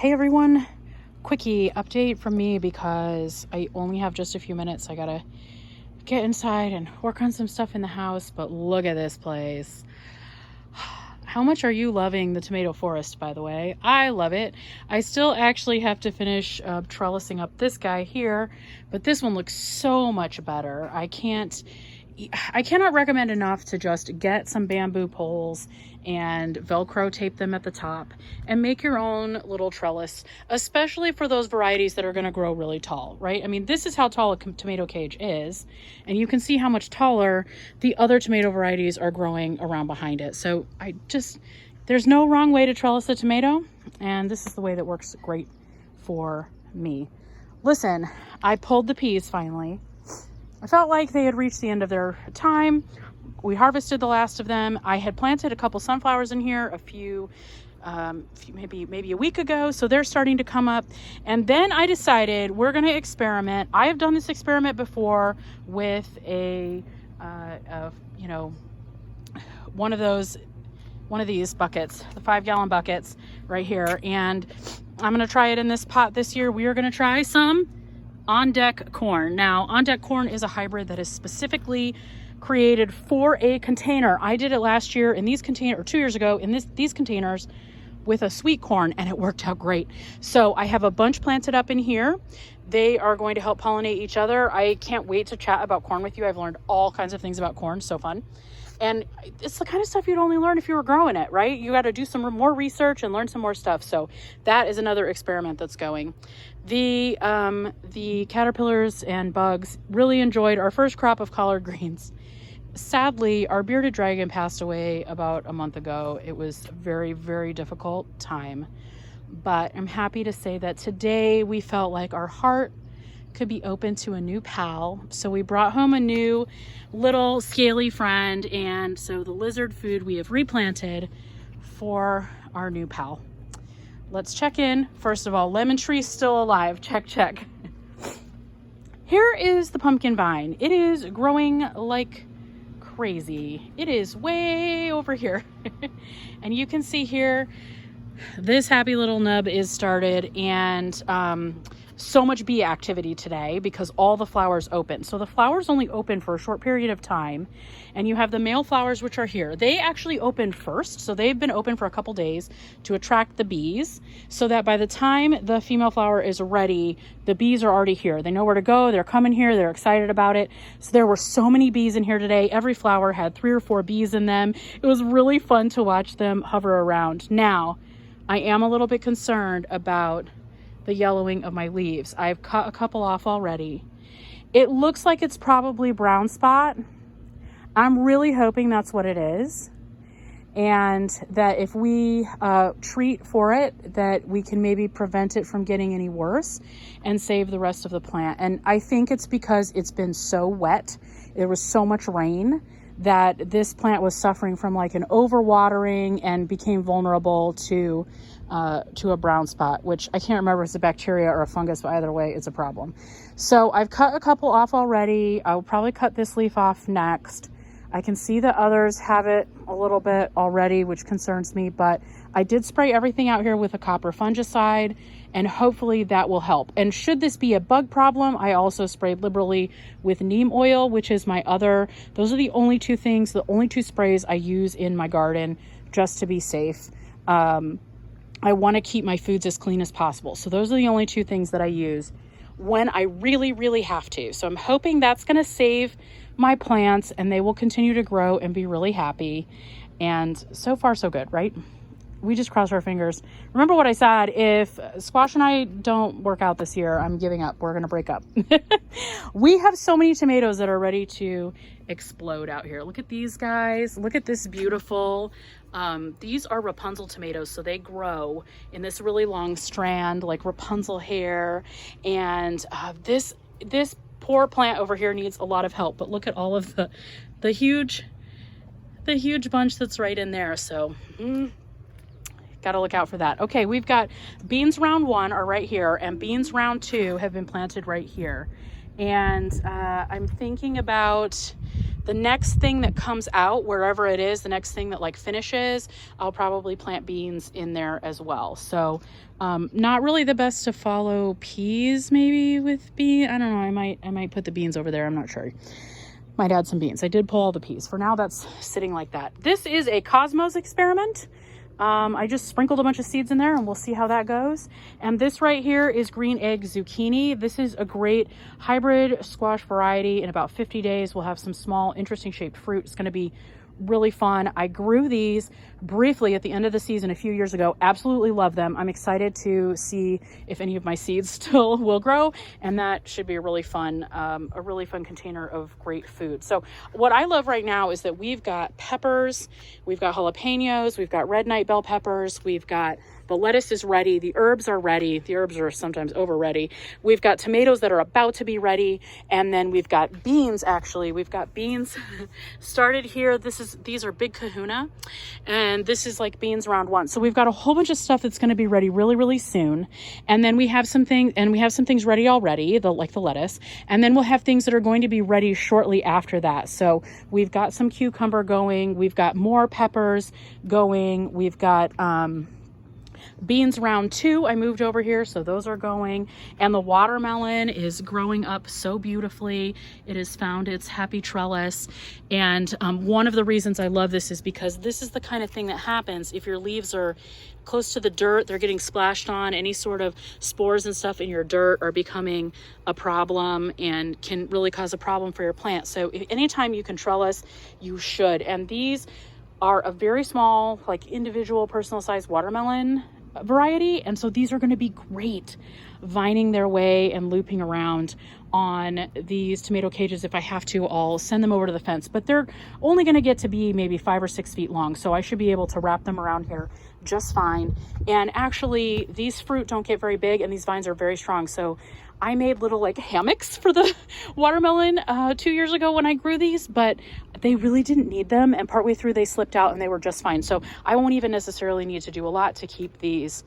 Hey everyone, quickie update from me because I only have just a few minutes. I gotta get inside and work on some stuff in the house, but look at this place. How much are you loving the tomato forest, by the way? I love it. I still actually have to finish trellising up this guy here, but this one looks so much better. I cannot recommend enough to just get some bamboo poles and Velcro tape them at the top and make your own little trellis, especially for those varieties that are going to grow really tall, right? I mean, this is how tall a tomato cage is, and you can see how much taller the other tomato varieties are growing around behind it. So there's no wrong way to trellis a tomato, and this is the way that works great for me. Listen, I pulled the peas finally. I felt like they had reached the end of their time. We harvested the last of them. I had planted a couple sunflowers in here maybe a week ago, so they're starting to come up. And then I decided we're going to experiment. I have done this experiment before with one of these buckets, the 5-gallon buckets right here, and I'm going to try it in this pot this year. We are going to try some on deck corn. Now, on deck corn is a hybrid that is specifically created for a container. I did it last year in these containers, or 2 years ago in these containers with a sweet corn, and it worked out great. So I have a bunch planted up in here. They are going to help pollinate each other. I can't wait to chat about corn with you. I've learned all kinds of things about corn. So fun. And it's the kind of stuff you'd only learn if you were growing it, right? You got to do some more research and learn some more stuff. So that is another experiment that's going. The caterpillars and bugs really enjoyed our first crop of collard greens. Sadly, our bearded dragon passed away about a month ago. It was a very, very difficult time. But I'm happy to say that today we felt like our heart could be open to a new pal. So we brought home a new little scaly friend. And so the lizard food we have replanted for our new pal. Let's check in. First of all, lemon tree still alive. Check, check. Here is the pumpkin vine. It is growing like crazy. It is way over here. And you can see here, this happy little nub is started, and so much bee activity today because all the flowers open. So the flowers only open for a short period of time, and you have the male flowers, which are here. They actually open first, so they've been open for a couple days to attract the bees, so that by the time the female flower is ready, the bees are already here. They know where to go. They're coming here. They're excited about it. So there were so many bees in here today. Every flower had 3 or 4 bees in them. It was really fun to watch them hover around. Now, I am a little bit concerned about the yellowing of my leaves. I've cut a couple off already. It looks like it's probably brown spot. I'm really hoping that's what it is, and that if we treat for it, that we can maybe prevent it from getting any worse and save the rest of the plant. And I think it's because it's been so wet. There was so much rain that this plant was suffering from like an overwatering and became vulnerable to a brown spot, which I can't remember if it's a bacteria or a fungus, but either way, it's a problem. So I've cut a couple off already. I'll probably cut this leaf off next. I can see that others have it a little bit already, which concerns me, but I did spray everything out here with a copper fungicide, and hopefully that will help. And should this be a bug problem, I also sprayed liberally with neem oil, which is those are the only 2 things, the only 2 sprays I use in my garden just to be safe. I want to keep my foods as clean as possible. So those are the only 2 things that I use when I really, really have to. So I'm hoping that's going to save my plants and they will continue to grow and be really happy. And so far, so good, right? We just cross our fingers. Remember what I said, if Squash and I don't work out this year, I'm giving up. We're going to break up. We have so many tomatoes that are ready to explode out here. Look at these guys. Look at this beautiful, these are Rapunzel tomatoes. So they grow in this really long strand, like Rapunzel hair. And this poor plant over here needs a lot of help, but look at all of the huge bunch that's right in there. So, got to look out for that. Okay, we've got beans round 1 are right here, and beans round 2 have been planted right here. And I'm thinking about The next thing that comes out, wherever it is, the next thing that like finishes, I'll probably plant beans in there as well. So not really the best to follow peas maybe with beans. I don't know. I might put the beans over there. I'm not sure. Might add some beans. I did pull all the peas. For now, that's sitting like that. This is a Cosmos experiment. I just sprinkled a bunch of seeds in there and we'll see how that goes. And this right here is green egg zucchini. This is a great hybrid squash variety. In about 50 days, we'll have some small, interesting shaped fruit. It's going to be really fun. I grew these briefly at the end of the season a few years ago. Absolutely love them. I'm excited to see if any of my seeds still will grow, and that should be a really fun container of great food. So what I love right now is that we've got peppers, we've got jalapenos, we've got red night bell peppers, we've got the lettuce is ready. The herbs are ready. The herbs are sometimes over ready. We've got tomatoes that are about to be ready. And then we've got beans, actually. We've got beans started here. These are big kahuna. And this is like beans round one. So we've got a whole bunch of stuff that's going to be ready really, really soon. And then we have some things ready already, like the lettuce. And then we'll have things that are going to be ready shortly after that. So we've got some cucumber going. We've got more peppers going. We've got, beans round two, I moved over here, so those are going. And the watermelon is growing up so beautifully. It has found its happy trellis. And one of the reasons I love this is because this is the kind of thing that happens if your leaves are close to the dirt, they're getting splashed on, any sort of spores and stuff in your dirt are becoming a problem and can really cause a problem for your plant. So anytime you can trellis, you should. And these are a very small, like individual personal size watermelon variety, and so these are going to be great vining their way and looping around on these tomato cages. If I have to, I'll send them over to the fence, but they're only going to get to be maybe 5 or 6 feet long, so I should be able to wrap them around here just fine. And actually these fruit don't get very big and these vines are very strong, so I made little like hammocks for the watermelon 2 years ago when I grew these, but they really didn't need them, and partway through they slipped out and they were just fine. So I won't even necessarily need to do a lot to keep these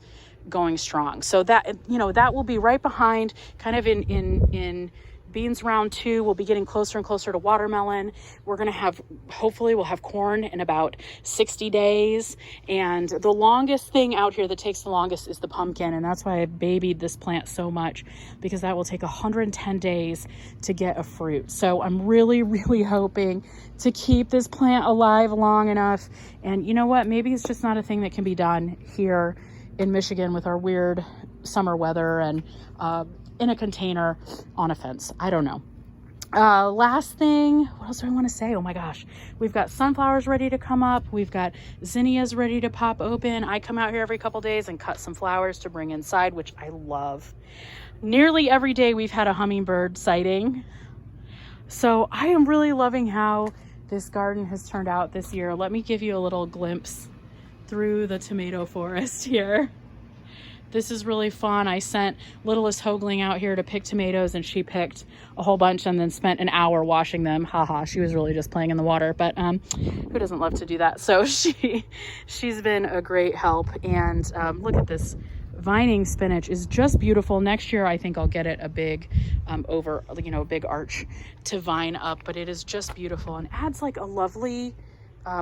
going strong. So that, you know, that will be right behind, kind of in beans round two. We'll be getting closer and closer to watermelon. We're going to have, hopefully we'll have corn in about 60 days. And the longest thing out here that takes the longest is the pumpkin. And that's why I babied this plant so much, because that will take 110 days to get a fruit. So I'm really, really hoping to keep this plant alive long enough. And you know what? Maybe it's just not a thing that can be done here in Michigan with our weird summer weather and, in a container on a fence. I don't know. Last thing, what else do I want to say? Oh my gosh. We've got sunflowers ready to come up. We've got zinnias ready to pop open. I come out here every couple days and cut some flowers to bring inside, which I love. Nearly every day we've had a hummingbird sighting. So I am really loving how this garden has turned out this year. Let me give you a little glimpse through the tomato forest here. This is really fun. I sent littlest Hoagling out here to pick tomatoes, and she picked a whole bunch and then spent an hour washing them. Haha, she was really just playing in the water, but who doesn't love to do that? So she's been a great help. And look at this vining spinach is just beautiful. Next year, I think I'll get it a big a big arch to vine up, but it is just beautiful and adds like a lovely,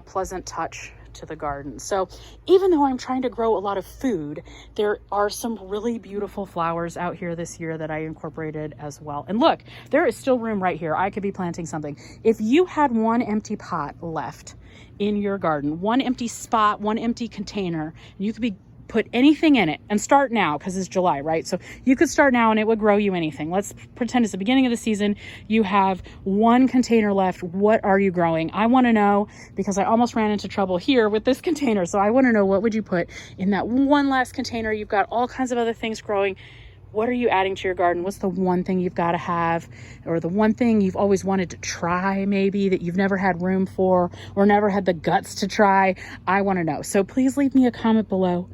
pleasant touch to the garden. So even though I'm trying to grow a lot of food, there are some really beautiful flowers out here this year that I incorporated as well. And look, there is still room right here. I could be planting something. If you had one empty pot left in your garden, one empty spot, one empty container, you could put anything in it, and start now because it's July, right? So you could start now and it would grow you anything. Let's pretend it's the beginning of the season. You have one container left. What are you growing? I want to know, because I almost ran into trouble here with this container. So I want to know, what would you put in that one last container? You've got all kinds of other things growing. What are you adding to your garden? What's the one thing you've got to have, or the one thing you've always wanted to try, maybe that you've never had room for or never had the guts to try? I want to know. So please leave me a comment below.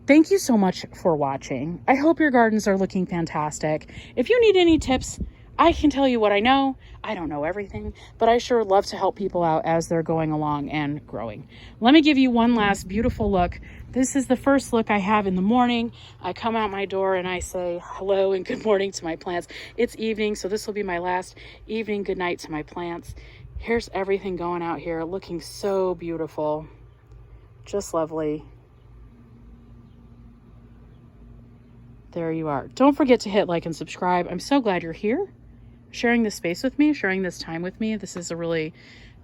Thank you so much for watching. I hope your gardens are looking fantastic. If you need any tips, I can tell you what I know. I don't know everything, but I sure love to help people out as they're going along and growing. Let me give you one last beautiful look. This is the first look I have in the morning. I come out my door and I say hello and good morning to my plants. It's evening, so this will be my last evening good night to my plants. Here's everything going out here, looking so beautiful. Just lovely. There you are. Don't forget to hit like and subscribe. I'm so glad you're here, sharing this space with me, sharing this time with me. This is a really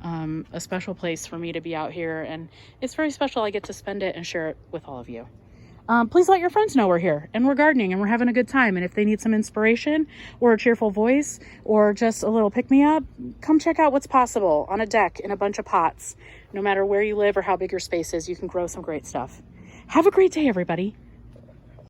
a special place for me to be out here, and it's very special. I get to spend it and share it with all of you. Please let your friends know we're here and we're gardening and we're having a good time. And if they need some inspiration or a cheerful voice or just a little pick-me-up, come check out what's possible on a deck in a bunch of pots. No matter where you live or how big your space is, you can grow some great stuff. Have a great day, everybody.